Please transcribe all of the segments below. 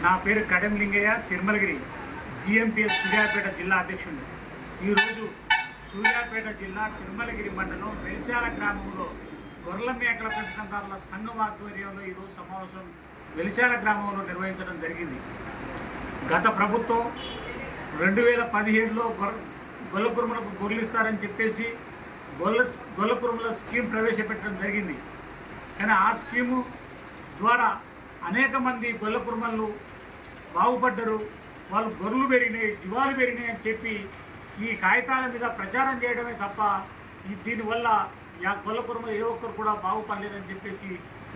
నా పేరు కడెం లింగయ్య, తిరుమలగిరి జిఎంపిఎస్ సూర్యాపేట జిల్లా అధ్యక్షుడు. ఈరోజు సూర్యాపేట జిల్లా తిరుమలగిరి మండలం వెలిశాల గ్రామంలో గొర్రెల మేకల పెంపకందారుల సంఘం ఆధ్వర్యంలో ఈరోజు సమావేశం వెలిశాల గ్రామంలో నిర్వహించడం జరిగింది. గత ప్రభుత్వం 2017లో గొల్ల కురుమలకు గొర్రెలు ఇస్తారని చెప్పేసి గొల్ల కురుమల స్కీమ్ ప్రవేశపెట్టడం జరిగింది. కానీ ఆ స్కీము ద్వారా అనేక మంది గొల్ల కురుమలు బాగుపడ్డారు. వాళ్ళు గొర్రెలు పెరిగినాయి, జీవాలు పెరిగినాయి అని చెప్పి ఈ కాగితాల మీద ప్రచారం చేయడమే తప్ప దీనివల్ల గొల్ల కురుమలు ఏ ఒక్కరు కూడా బాగుపడలేదని చెప్పేసి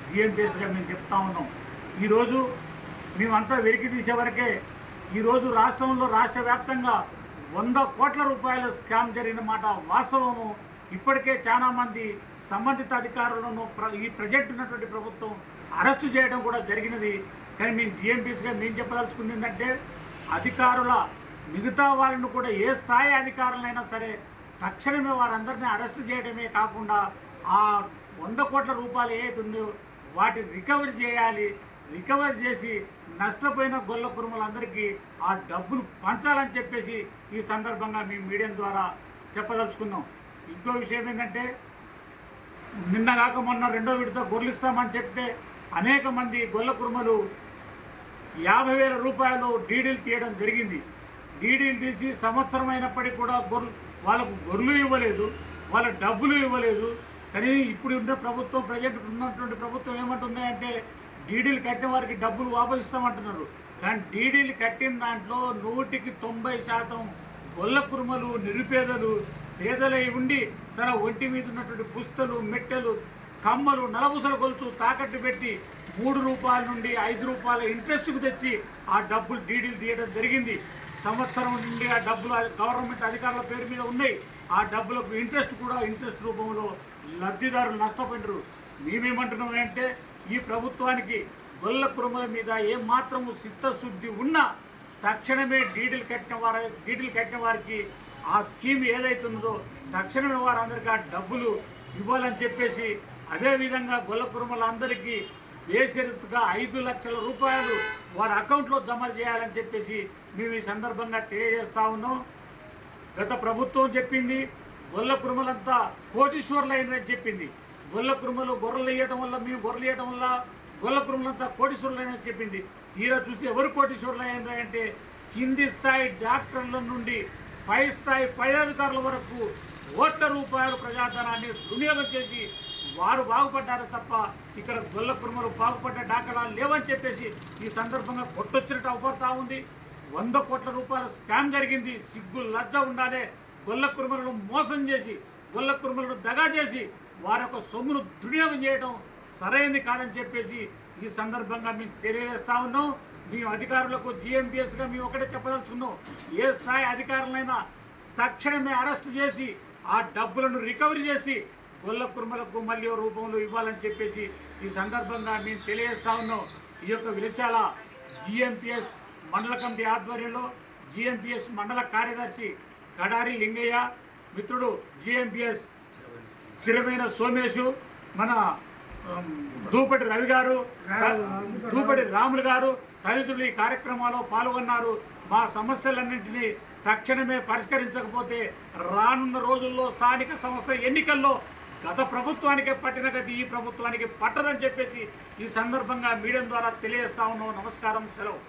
జిఎంపిఎస్గా మేము చెప్తా ఉన్నాం. ఈరోజు మేమంతా వెలికి తీసే వరకే ఈరోజు రాష్ట్ర వ్యాప్తంగా 100 కోట్ల రూపాయల స్కామ్ జరిగిన మాట వాస్తవము. ఇప్పటికే చాలామంది సంబంధిత అధికారులను ఈ ప్రజెంట్ ఉన్నటువంటి ప్రభుత్వం అరెస్టు చేయడం కూడా జరిగినది. కానీ మేము జిఎంపిఎస్గా మేము చెప్పదలుచుకుంది ఏంటంటే అధికారుల మిగతా వాళ్ళను కూడా ఏ స్థాయి అధికారులైనా సరే తక్షణమే వారందరినీ అరెస్టు చేయడమే కాకుండా ఆ 100 కోట్ల రూపాయలు ఏదైతే ఉందో వాటిని రికవరీ చేయాలి. రికవరీ చేసి నష్టపోయిన గొల్ల కురుమలందరికీ ఆ డబ్బులు పంచాలని చెప్పేసి ఈ సందర్భంగా మేము మీడియా ద్వారా చెప్పదలుచుకున్నాం. ఇంకో విషయం ఏంటంటే నిన్న కాక మొన్న 2వ విడత గొర్రెలు ఇస్తామని చెప్తే అనేక మంది గొల్ల కురుమలు 50,000 రూపాయలు డీడీలు తీయడం జరిగింది. డీడీలు తీసి సంవత్సరం అయినప్పటికీ కూడా వాళ్ళకు గొర్రెలు ఇవ్వలేదు, వాళ్ళ డబ్బులు ఇవ్వలేదు. కానీ ఇప్పుడు ఉన్న ప్రభుత్వం ప్రజెంట్ ఉన్నటువంటి ప్రభుత్వం ఏమంటుంది అంటే డీడీలు కట్టిన వారికి డబ్బులు వాపసిస్తామంటున్నారు. కానీ డీడీలు కట్టిన దాంట్లో 100కి 90% గొల్ల కురుమలు నిరుపేదలు పేదలై ఉండి తన ఒంటి మీద ఉన్నటువంటి పుస్తలు, మెట్టెలు, కమ్మలు, నలబుసల గొలుసు తాకట్టు పెట్టి 3 రూపాయల నుండి 5 రూపాయల ఇంట్రెస్ట్కు తెచ్చి ఆ డబ్బులు డీడీలు తీయడం జరిగింది. సంవత్సరం నుండి ఆ డబ్బులు గవర్నమెంట్ అధికారుల పేరు మీద ఉన్నాయి. ఆ డబ్బులకు ఇంట్రెస్ట్ రూపంలో లబ్ధిదారులు నష్టపోయినారు. మేమేమంటున్నాం అంటే ఈ ప్రభుత్వానికి గొల్ల కురుమల మీద ఏమాత్రము చిత్తశుద్ధి ఉన్నా తక్షణమే డీడీలు కట్టిన వారికి ఆ స్కీమ్ ఏదైతుందో తక్షణమే వారందరికీ ఆ డబ్బులు ఇవ్వాలని చెప్పేసి, అదేవిధంగా గొల్ల కురుమలందరికీ బేషరతుగా 5 లక్షల రూపాయలు వారి అకౌంట్లో జమ చేయాలని చెప్పేసి మేము ఈ సందర్భంగా తెలియజేస్తా ఉన్నాం. గత ప్రభుత్వం చెప్పింది గొల్ల కురుమలంతా కోటీశ్వర్లు అయినని చెప్పింది. గొల్ల కురుమలు గొర్రెలు ఇవ్వటం వల్ల గొల్ల కురుమలంతా కోటీశ్వర్లు అయినని చెప్పింది. తీరా చూస్తే ఎవరు కోటీశ్వర్లు అయినారంటే కింది స్థాయి డాక్టర్ల నుండి పై స్థాయి పై అధికారుల వరకు కోట్ల రూపాయలు ప్రజాధనాన్ని వినియోగం చేసి వారు బాగుపడ్డారు తప్ప ఇక్కడ గొల్ల కురుమలు బాగుపడ్డ దాఖలాలు లేవని చెప్పేసి ఈ సందర్భంగా కొట్టొచ్చినట్టు అవపడతా ఉంది. 100 కోట్ల రూపాయల స్కామ్ జరిగింది. సిగ్గు లజ్జ ఉండాలి. గొల్ల కురుమలను మోసం చేసి, గొల్ల కురుమలను దగా చేసి వారి యొక్క సొమ్మును దుర్వినియోగం చేయడం సరైనది కాదని చెప్పేసి ఈ సందర్భంగా మేము తెలియజేస్తా ఉన్నాం. మేము అధికారులకు జిఎంపిఎస్గా మేము ఒకటే చెప్పదలుచుకున్నాం, ఏ స్థాయి అధికారులైనా తక్షణమే అరెస్టు చేసి ఆ డబ్బులను రికవరీ చేసి గొల్ల కురుమలకు మళ్ళీ రూపంలో ఇవ్వాలని చెప్పేసి ఈ సందర్భంగా మేము తెలియజేస్తా ఉన్నాం. ఈ యొక్క వెలిశాల జిఎంపిఎస్ మండల కమిటీ ఆధ్వర్యంలో జిఎంపిఎస్ మండల కార్యదర్శి కడారి లింగయ్య, మిత్రుడు జిఎంపిఎస్ చిరమైన సోమేశు, మన దూపటి రవి గారు, దూపటి రాములు గారు తదితరులు ఈ కార్యక్రమాల్లో పాల్గొన్నారు. మా సమస్యలన్నింటినీ తక్షణమే పరిష్కరించకపోతే రానున్న రోజుల్లో స్థానిక సంస్థ ఎన్నికల్లో గత ప్రభుత్వానికే పట్టిన గతి ఈ ప్రభుత్వానికి పట్టదని చెప్పేసి ఈ సందర్భంగా మీడియా ద్వారా తెలియజేస్తా ఉన్నాం. నమస్కారం, సెలవు.